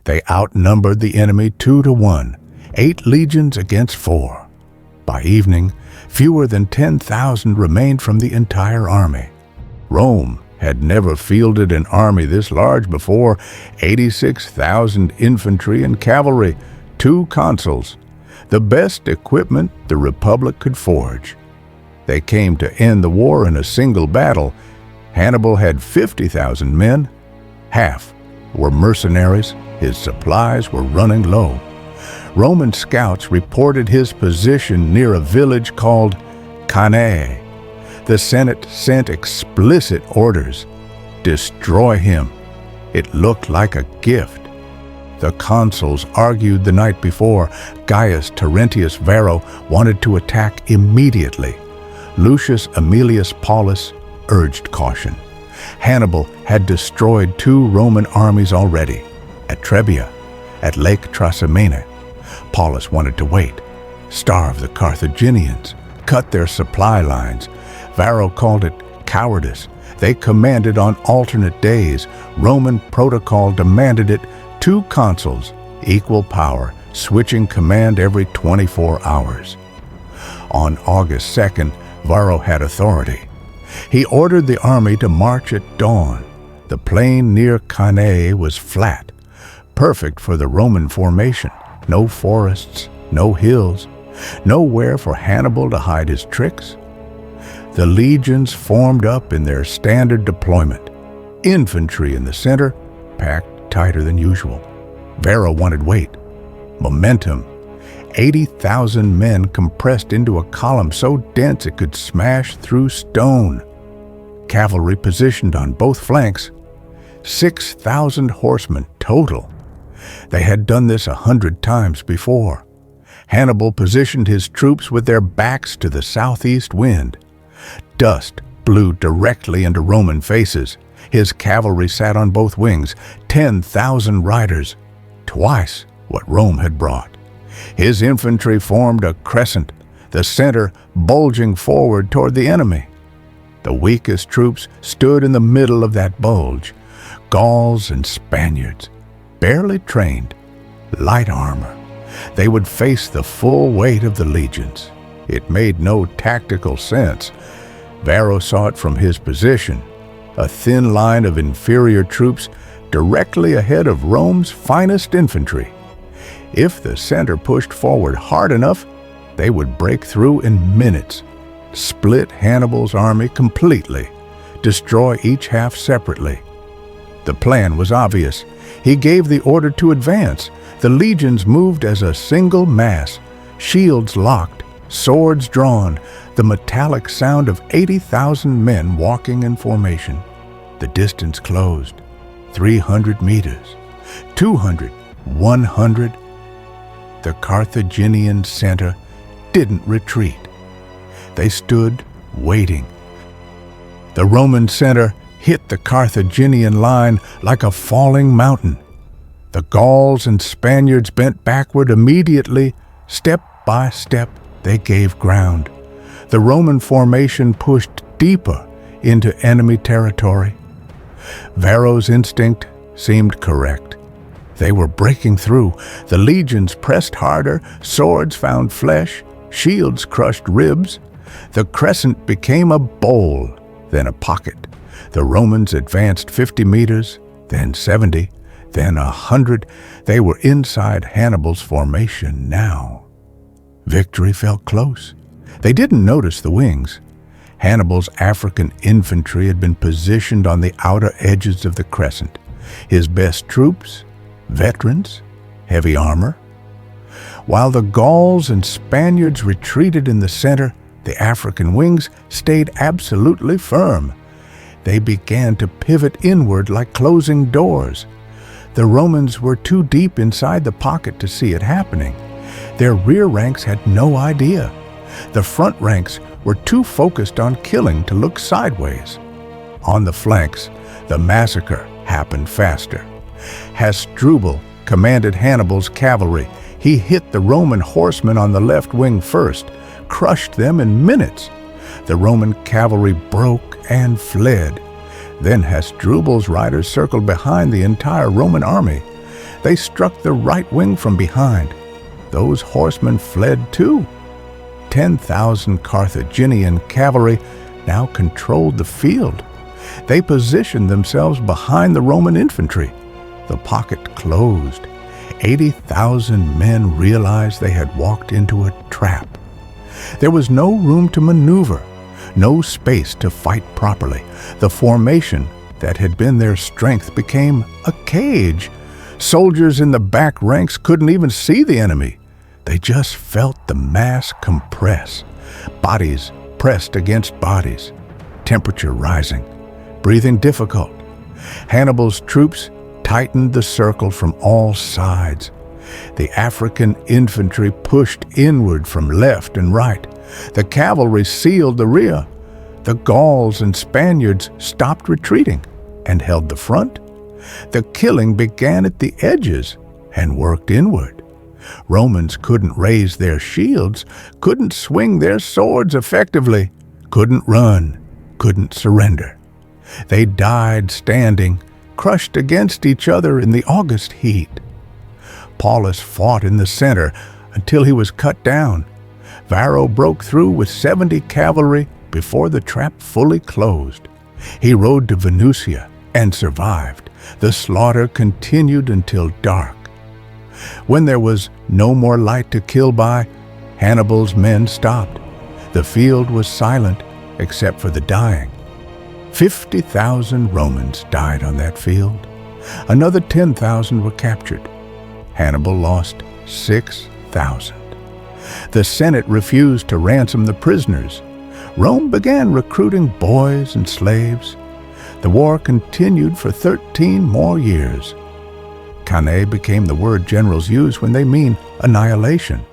They outnumbered the enemy 2-1, 8 legions against 4. By evening, fewer than 10,000 remained from the entire army. Rome had never fielded an army this large before: 86,000 infantry and cavalry, 2 consuls, the best equipment the Republic could forge. They came to end the war in a single battle. Hannibal had 50,000 men. Half were mercenaries. His supplies were running low. Roman scouts reported his position near a village called Cannae. The Senate sent explicit orders: destroy him. It looked like a gift. The consuls argued the night before. Gaius Terentius Varro wanted to attack immediately. Lucius Aemilius Paulus urged caution. Hannibal had destroyed 2 Roman armies already, at Trebia, at Lake Trasimene. Paulus wanted to wait, starve the Carthaginians, cut their supply lines. Varro called it cowardice. They commanded on alternate days. Roman protocol demanded it. 2 consuls, equal power, switching command every 24 hours. On August 2nd, Varro had authority. He ordered the army to march at dawn. The plain near Cannae was flat, perfect for the Roman formation. No forests, no hills, nowhere for Hannibal to hide his tricks. The legions formed up in their standard deployment. Infantry in the center, packed tighter than usual. Varro wanted weight, momentum. 80,000 men compressed into a column so dense it could smash through stone. Cavalry positioned on both flanks. 6,000 horsemen total. They had done this 100 times before. Hannibal positioned his troops with their backs to the southeast wind. Dust blew directly into Roman faces. His cavalry sat on both wings, 10,000 riders, twice what Rome had brought. His infantry formed a crescent, the center bulging forward toward the enemy. The weakest troops stood in the middle of that bulge. Gauls and Spaniards, barely trained, light armor. They would face the full weight of the legions. It made no tactical sense. Varro saw it from his position, a thin line of inferior troops directly ahead of Rome's finest infantry. If the center pushed forward hard enough, they would break through in minutes, split Hannibal's army completely, destroy each half separately. The plan was obvious. He gave the order to advance. The legions moved as a single mass, shields locked, swords drawn, the metallic sound of 80,000 men walking in formation. The distance closed. 300 meters, 200, 100. The Carthaginian center didn't retreat. They stood waiting. The Roman center hit the Carthaginian line like a falling mountain. The Gauls and Spaniards bent backward immediately. Step by step, they gave ground. The Roman formation pushed deeper into enemy territory. Varro's instinct seemed correct. They were breaking through. The legions pressed harder. Swords found flesh. Shields crushed ribs. The crescent became a bowl, then a pocket. The Romans advanced 50 meters, then 70, then 100. They were inside Hannibal's formation now. Victory felt close. They didn't notice the wings. Hannibal's African infantry had been positioned on the outer edges of the crescent. His best troops, veterans, heavy armor. While the Gauls and Spaniards retreated in the center, the African wings stayed absolutely firm. They began to pivot inward like closing doors. The Romans were too deep inside the pocket to see it happening. Their rear ranks had no idea. The front ranks were too focused on killing to look sideways. On the flanks, the massacre happened faster. Hasdrubal commanded Hannibal's cavalry. He hit the Roman horsemen on the left wing first, crushed them in minutes. The Roman cavalry broke and fled. Then Hasdrubal's riders circled behind the entire Roman army. They struck the right wing from behind. Those horsemen fled too. 10,000 Carthaginian cavalry now controlled the field. They positioned themselves behind the Roman infantry. The pocket closed. 80,000 men realized they had walked into a trap. There was no room to maneuver, no space to fight properly. The formation that had been their strength became a cage. Soldiers in the back ranks couldn't even see the enemy. They just felt the mass compress. Bodies pressed against bodies. Temperature rising. Breathing difficult. Hannibal's troops tightened the circle from all sides. The African infantry pushed inward from left and right. The cavalry sealed the rear. The Gauls and Spaniards stopped retreating and held the front. The killing began at the edges and worked inward. Romans couldn't raise their shields, couldn't swing their swords effectively, couldn't run, couldn't surrender. They died standing, crushed against each other in the August heat. Paulus fought in the center until he was cut down. Varro broke through with 70 cavalry before the trap fully closed. He rode to Venusia and survived. The slaughter continued until dark. When there was no more light to kill by, Hannibal's men stopped. The field was silent except for the dying. 50,000 Romans died on that field. Another 10,000 were captured. Hannibal lost 6,000. The Senate refused to ransom the prisoners. Rome began recruiting boys and slaves. The war continued for 13 more years. Cannae became the word generals use when they mean annihilation.